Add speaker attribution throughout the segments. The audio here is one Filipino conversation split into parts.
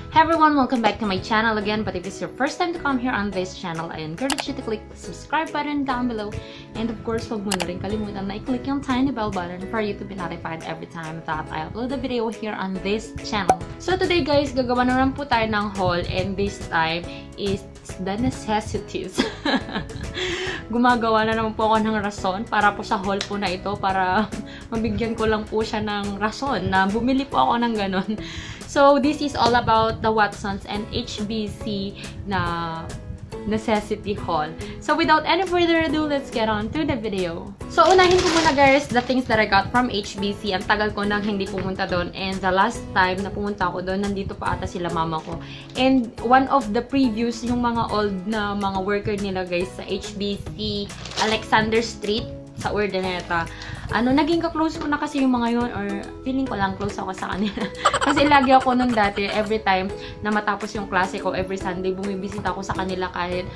Speaker 1: Hi everyone, welcome back to my channel again. But if it's your first time to come here on this channel, I encourage you to click the subscribe button down below. And of course, huwag mo na rin kalimutan na i-click yung tiny bell button for you to be notified every time that I upload a video here on this channel. So today guys, gagawa na naman po tayo ng haul, and this time is the necessities. Gumagawa na naman po ako ng rason para po sa haul po na ito, para mabigyan ko lang po siya ng rason na bumili po ako ng ganon. So, this is all about the Watsons and HBC na necessity haul. So, without any further ado, let's get on to the video. So, unahin ko muna guys, the things that I got from HBC. Ang tagal ko nang hindi pumunta doon, and the last time na pumunta ako doon, nandito pa ata sila mama ko. And one of the previews, yung mga old na mga worker nila guys sa HBC Alexander Street sa Urdaneta. Naging ka-close ko na kasi yung mga yun, or feeling ko lang close ako sa kanila. Kasi lagi ako nun dati, every time na matapos yung klase ko, every Sunday, bumibisita ako sa kanila kahit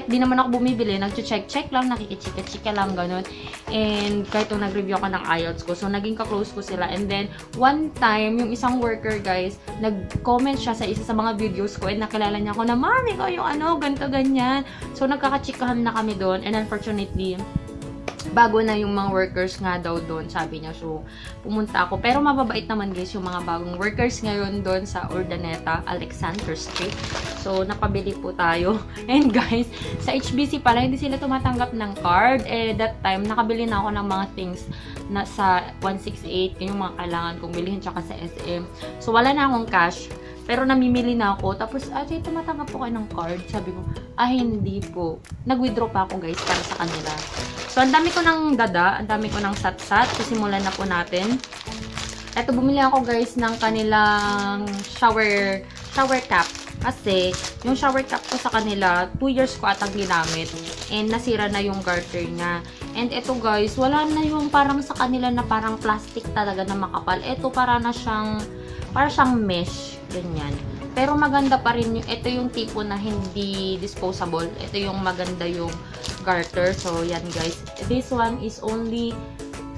Speaker 1: di naman ako bumibili, nag-check lang, nakikichika-chika lang, ganun. And kahit nung nag-review ako ng IELTS ko, so naging ka-close ko sila. And then, one time, yung isang worker, guys, nag-comment siya sa isa sa mga videos ko, and nakilala niya ako na, "Mami, ikaw yung ganito, ganyan." So, nagkakachikahan na kami doon, and unfortunately, bago na yung mga workers nga daw doon, sabi niya. So, pumunta ako. Pero mababait naman guys yung mga bagong workers ngayon doon sa Urdaneta, Alexander Street. So, napabili po tayo. And guys, sa HBC pala, hindi sila tumatanggap ng card. That time, nakabili na ako ng mga things na sa 168, yung mga kailangan kong bilhin, tsaka sa SM. So, wala na akong cash. Pero namimili na ako. Tapos, tumatanggap po kayo ng card. Sabi ko, hindi po. Nag-withdraw pa ako guys para sa kanila. So, ang dami ko ng dada, ang dami ko ng sat-sat. Simulan na po natin. Eto, bumili ako guys ng kanilang shower cap. Kasi, yung shower cap ko sa kanila, 2 years ko atang ginamit. And nasira na yung garter niya. And eto guys, wala na yung parang sa kanila na parang plastic talaga na makapal. Eto, para siyang mesh. Ganyan. Pero maganda pa rin yung, ito yung tipo na hindi disposable. Ito yung maganda yung garter. So, yan guys. This one is only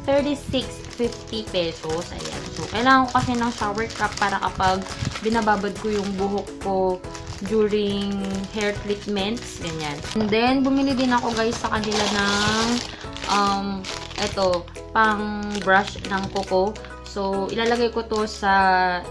Speaker 1: 36.50 pesos. Ayan. So, kailangan ko kasi ng shower cap para kapag binababad ko yung buhok ko during hair treatments. Ganyan. And then, bumili din ako guys sa kanila ng pang brush ng kuko. So, ilalagay ko to sa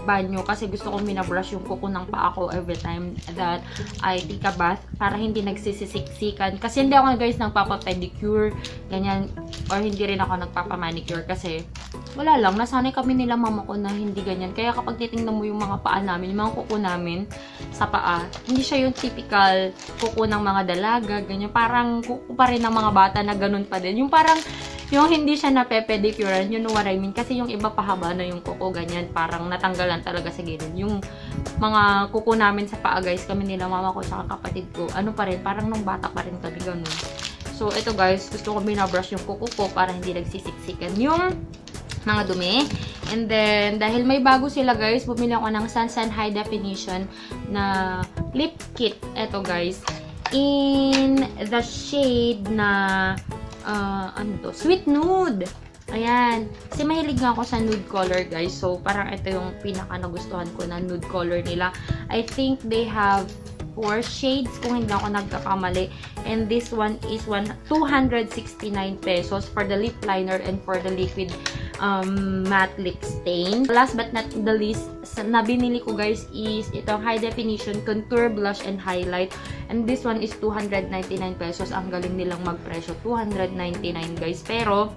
Speaker 1: banyo kasi gusto kong binabrush yung kuko ng paa ko every time that I take a bath para hindi nagsisisiksikan. Kasi hindi ako guys nagpapa-pedicure, ganyan, or hindi rin ako nagpapa-manicure kasi wala lang, nasanay kami nila mama ko na hindi ganyan. Kaya kapag titingnan mo yung mga paa namin, yung mga kuko namin sa paa, hindi siya yung typical kuko ng mga dalaga, ganyan. Parang kuko pa rin ng mga bata na ganun pa din. Yung parang yung hindi siya na-pedicure, you know what I mean? Kasi yung iba pahaba na yung kuko, ganyan. Parang natanggalan talaga sa gilid. Yung mga kuko namin sa paa, guys, kami nila, mama ko, saka kapatid ko, pa rin, parang nung bata pa rin kami, ganun. So, ito guys, gusto ko binabrush yung kuko ko para hindi nagsisiksikan yung mga dumi. And then, dahil may bago sila guys, bumili ako ng Sunsan High Definition na lip kit. Ito guys, in the shade na Sweet Nude. Ayan. Kasi mahilig nga ako sa nude color, guys. So, parang ito yung pinaka nagustuhan ko na nude color nila. I think they have 4 shades kung hindi ako nagkakamali. And this one is 269 pesos for the lip liner and for the liquid matte lip stain. Last but not the least, na binili ko guys is itong high definition contour, blush, and highlight. And this one is 299 pesos. Ang galing nilang magpresyo. 299 guys. Pero,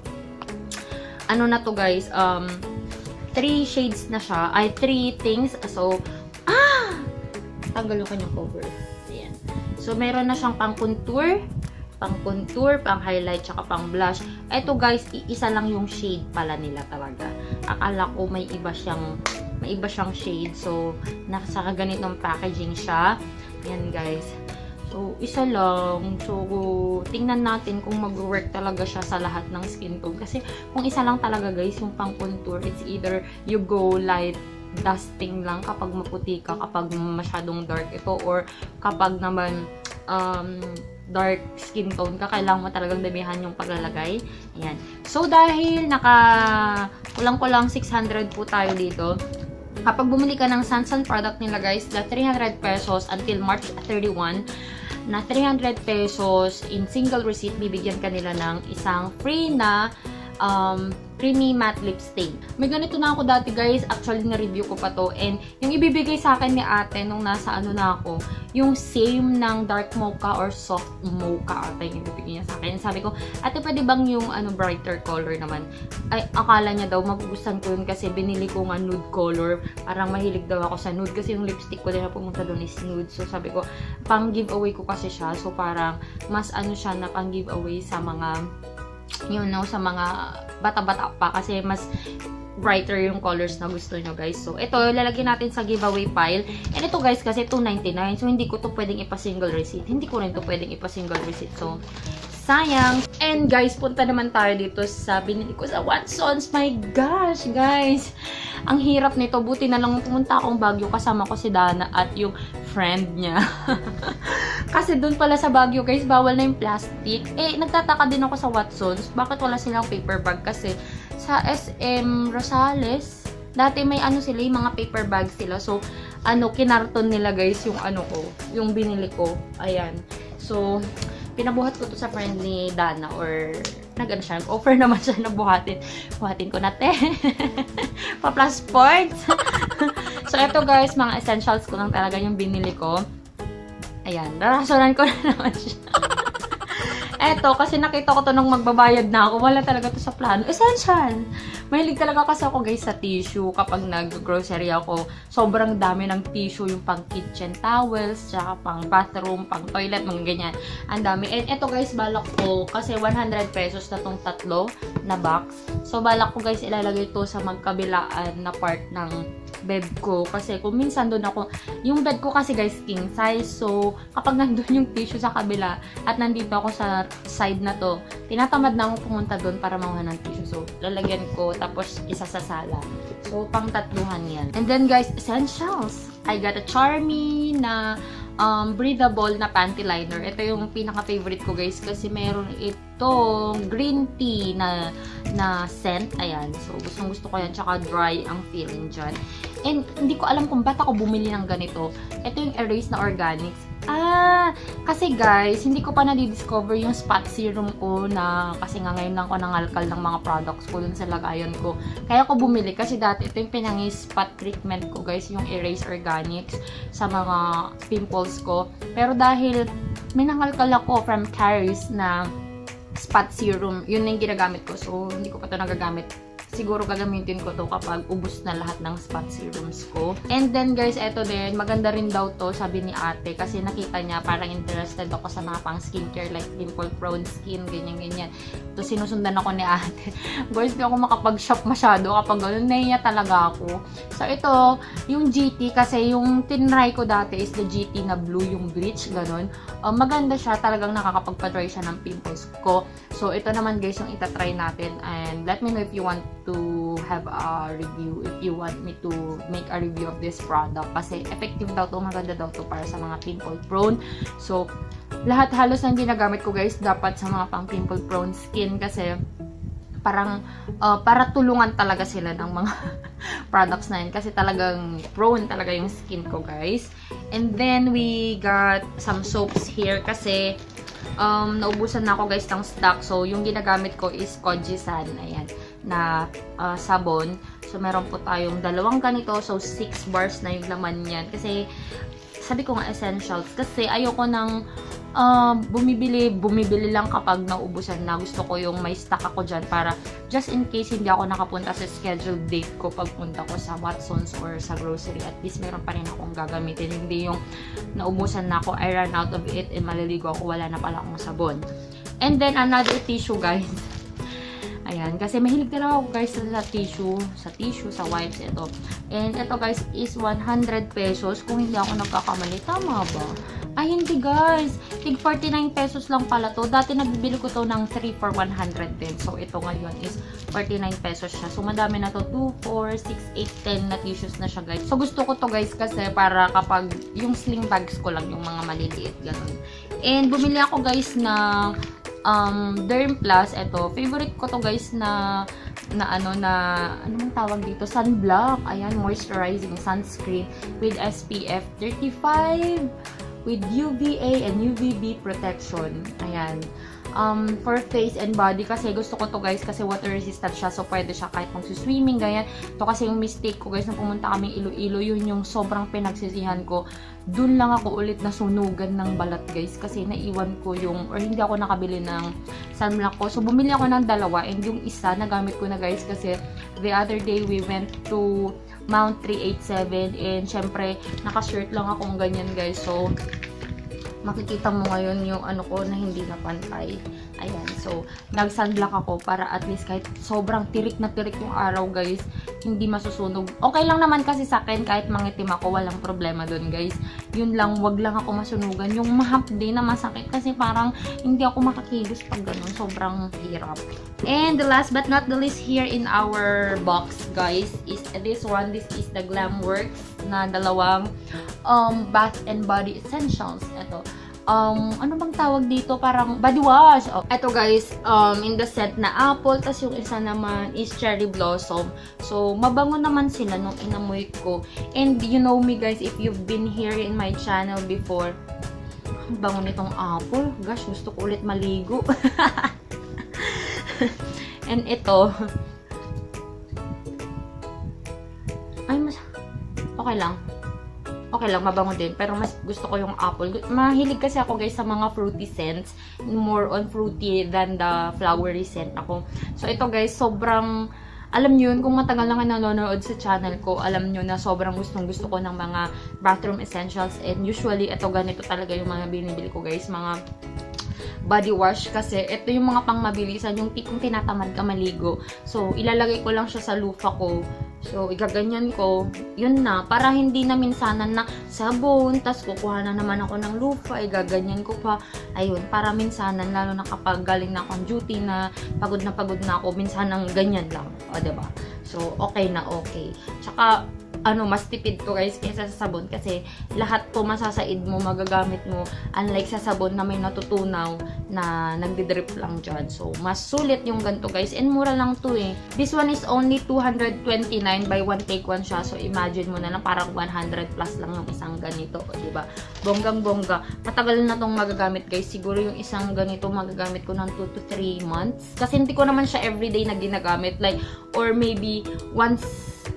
Speaker 1: na to guys, 3 shades na siya. 3 things. So, tanggal yung kanyang cover. Ayan. So, meron na siyang pang-contour, pang-highlight, tsaka pang-blush. Ito guys, isa lang yung shade pala nila talaga. Akala ko may iba siyang shade. So, nasa ganitong packaging siya. Ayan guys. So, isa lang. So, tingnan natin kung mag-work talaga siya sa lahat ng skin tone. Kasi, kung isa lang talaga guys, yung pang-contour, it's either you go light dusting lang kapag maputi ka, kapag masyadong dark ito, or kapag naman dark skin tone ka, kailangan mo talagang damihan yung paglalagay. Ayan. So, dahil kulang-kulang 600 po tayo dito, Kapag bumili ka ng Sansan product nila guys, na 300 pesos until March 31, na 300 pesos in single receipt, bibigyan ka nila ng isang free na creamy matte lip stain. May ganito na ako dati guys, actually na-review ko pa to, and yung ibibigay sa akin ni ate nung nasa ano na ako, yung same ng dark mocha or soft mocha ate yung ibibigay niya sa akin. Sabi ko, ate pwede bang yung brighter color naman? Ay, akala niya daw magugustuhan ko yun kasi binili ko nga nude color, parang mahilig daw ako sa nude kasi yung lipstick ko din na pumunta doon is nude. So sabi ko, pang giveaway ko kasi siya, so parang mas ano siya na pang giveaway sa mga sa mga bata-bata pa kasi mas brighter yung colors na gusto nyo guys. So, ito, lalagyan natin sa giveaway pile. And ito guys, kasi $2.99. So, hindi ko to pwedeng ipa-single receipt. Hindi ko rin to pwedeng ipa-single receipt. So, sayang. And guys, punta naman tayo dito sa binili ko sa Watsons. My gosh, guys. Ang hirap nito. Buti na lang pumunta akong Baguio. Kasama ko si Dana at yung friend niya. Kasi dun pala sa Baguio, guys, bawal na yung plastic. Eh, nagtataka din ako sa Watsons. Bakit wala silang paper bag? Kasi sa SM Rosales, dati may sila, yung mga paper bag sila. So, kinarton nila, guys, yung yung binili ko. Ayan. So, pinabuhat ko to sa friend ni Dana or siya, offer naman siya na buhatin. Buhatin ko na, te. Pa-plus points. So, eto guys, mga essentials ko lang talaga yung binili ko. Ayan, narasonan ko na naman siya. Eto, kasi nakita ko to nung magbabayad na ako. Wala talaga to sa plano. Essential! Mahilig talaga kasi ako guys sa tissue kapag nag-grocery ako. Sobrang dami ng tissue, yung pang kitchen towels, tsaka pang bathroom, pang toilet, mga ganyan. Ang dami. And eto guys, balak ko, kasi 100 pesos na tong tatlo na box. So, balak ko guys, ilalagay to sa magkabilaan na part ng bed ko. Kasi kung minsan doon ako, yung bed ko kasi guys, king size. So, kapag nandun yung tissue sa kabila at nandito ako sa side na to, tinatamad na akong pumunta doon para makuha ng tissue. So, lalagyan ko, tapos isa sa sala. So, pang tatluhan yan. And then guys, essentials. I got a Charmy na breathable na panty liner. Ito yung pinaka-favorite ko guys kasi meron itong green tea na scent. Ayan. So, gustong-gusto ko yan. Tsaka dry ang feeling dyan. And hindi ko alam kung ba't ako bumili ng ganito. Ito yung erase na organics. Kasi guys, hindi ko pa na-discover yung spot serum ko na kasi nga ngayon lang ko nangalkal ng mga products ko dun sa lagayan ko. Kaya ko bumili kasi dati ito yung pinangi-spot treatment ko guys, yung erase organics sa mga pimples ko. Pero dahil may nangalkal ako from Caris na spot serum, yun na yung ginagamit ko. So, hindi ko pa ito nagagamit. Siguro gagamitin ko to kapag ubos na lahat ng spot serums ko. And then guys, eto din, maganda rin daw to, sabi ni ate, kasi nakita niya parang interested ako sa mga pang skincare like pimple prone skin, ganyan-ganyan. To sinusundan ako ni ate. Guys, di ako makapag-shop masyado kapag gano'n, nahiya talaga ako. So ito, yung GT, kasi yung tinry ko dati is the GT na blue, yung bleach, gano'n. Maganda siya, talagang nakakapagpa-dry siya ng pimples ko. So ito naman guys, yung itatry natin, and let me know if you want to have a review, if you want me to make a review of this product, kasi effective daw to, maganda daw to para sa mga pimple prone. So lahat halos ng ginagamit ko guys dapat sa mga pang pimple prone skin, kasi parang para tulungan talaga sila ng mga products na yun, kasi talagang prone talaga yung skin ko guys. And then we got some soaps here kasi naubusan na ako guys ng stock. So yung ginagamit ko is Kojisan, ayan, na sabon. So meron po tayong dalawang ganito, so 6 bars na yung laman yan, kasi sabi ko nga essentials, kasi ayoko nang bumibili lang kapag naubusan na. Gusto ko yung may stock ako dyan para just in case hindi ako nakapunta sa scheduled date ko pagpunta ko sa Watsons or sa grocery, at least meron pa rin akong gagamitin. Hindi yung naubusan na ako, I ran out of it, and maliligo ako, wala na pala akong sabon. And then another tissue guys. Ayan, kasi mahilig talaga ako guys sa tissue, sa wipes ito. And ito guys is 100 pesos kung hindi ako nagkakamali. Tama ba? Ay, hindi guys. Tig 49 pesos lang pala to. Dati nabibili ko to ng 3 for 100 din. So, ito ngayon is 49 pesos siya. So, madami na to. 2, 4, 6, 8, 10 na tissues na siya guys. So, gusto ko to guys kasi para kapag yung sling bags ko lang, yung mga maliliit, ganun. And bumili ako guys ng Derm Plus. Ito, favorite ko to guys na ano mang tawag dito, sunblock. Ayan, moisturizing sunscreen with SPF 35 with UVA and UVB protection. Ayan. For face and body kasi gusto ko to guys kasi water resistant siya, so pwede siya kahit magsuswimming, ganyan. To kasi yung mistake ko guys na pumunta kami Iloilo, yun yung sobrang pinagsisihan ko. Dun lang ako ulit nasunugan ng balat guys kasi naiwan ko yung, or hindi ako nakabili ng sunblock ko. So bumili ako ng dalawa and yung isa nagamit ko na guys kasi the other day we went to Mount 387 and syempre naka-shirt lang akong ganyan guys, so makikita mo ngayon yung ano ko na hindi na pantay. Ayan, so nag-sunblock ako para at least kahit sobrang tirik na tirik yung araw guys, hindi masusunog. Okay lang naman kasi sa akin kahit mangitim ako, walang problema dun guys. Yun lang, wag lang ako masunugan. Yung mahapdi na masakit kasi parang hindi ako makakilos pag ganun. Sobrang hirap. And the last but not the least here in our box guys is this one. This is the Glamworks na dalawang bath and body essentials. Ito. Ano bang tawag dito? Parang body wash. Oh, ito guys, in the scent na apple, tas yung isa naman is cherry blossom. So, mabango naman sila nung inamoy ko. And you know me guys, if you've been here in my channel before, ang bango nitong apple. Gosh, gusto ko ulit maligo. And ito, ay, okay lang. Okay lang, mabango din. Pero mas gusto ko yung apple. Mahilig kasi ako guys sa mga fruity scents. More on fruity than the flowery scent ako. So ito guys, sobrang, alam nyo yun, kung matagal na kayo nanonood sa channel ko, alam nyo na sobrang gustong-gusto ko ng mga bathroom essentials. And usually, ito ganito talaga yung mga binibili ko guys. Mga body wash kasi ito yung mga pang mabilisan, yung tipong tinatamad ka maligo. So, ilalagay ko lang siya sa lufa ko. So, igaganyan ko. Yun na. Para hindi na minsanan na sabon, tas kukuha na naman ako ng lufa, igaganyan ko pa. Ayun, para minsanan, lalo na kapag galing na akong duty na pagod na ako, minsanang ganyan lang. O, diba? So, okay na okay. Tsaka, mas tipid to guys kaysa sa sabon kasi lahat to masasaid mo, magagamit mo, unlike sa sabon na may natutunaw na nagdidrip lang dyan. So, mas sulit yung ganito guys, and mura lang to eh. This one is only 229 by one take one siya. So, imagine mo na lang parang 100 plus lang yung isang ganito, diba? Bonggang bongga. Matagal na tong magagamit guys. Siguro yung isang ganito magagamit ko ng 2 to 3 months. Kasi hindi ko naman siya everyday na ginagamit. Like, or maybe once,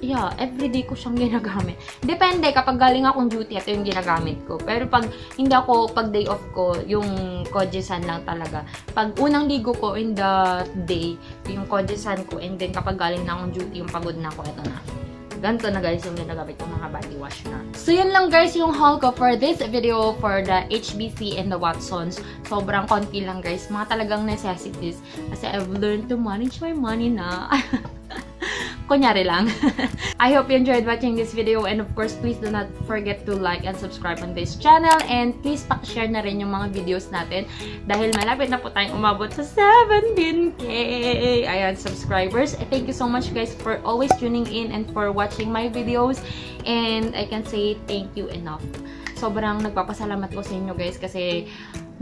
Speaker 1: yeah, everyday ko siyang ginagamit. Depende, kapag galing akong duty, ito yung ginagamit ko. Pero pag hindi ako, pag day off ko, yung kojesan lang talaga. Pag unang ligo ko in the day, yung kojesan ko, and then kapag galing na akong duty, yung pagod na ako, ito na. Ganito na guys yung ginagamit kong mga body wash na. So yun lang guys yung haul ko for this video for the HBC and the Watsons. Sobrang konti lang guys. Mga talagang necessities. Kasi I've learned to manage my money na. Kunyari lang. I hope you enjoyed watching this video, and of course, please do not forget to like and subscribe on this channel, and please share na rin yung mga videos natin dahil malapit na po tayong umabot sa 17K ayan, subscribers. Thank you so much guys for always tuning in and for watching my videos, and I can say thank you enough. Sobrang nagpapasalamat ko sa inyo guys kasi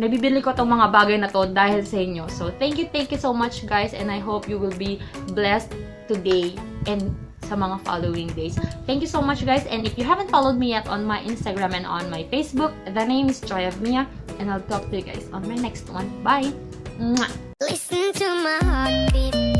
Speaker 1: nabibili ko tong mga bagay na to dahil sa inyo. So, thank you so much guys, and I hope you will be blessed today and sa mga following days. Thank you so much guys, and if you haven't followed me yet on my Instagram and on my Facebook, the name is JoyOfMia, and I'll talk to you guys on my next one. Bye! Mwah!
Speaker 2: Listen to my heartbeat.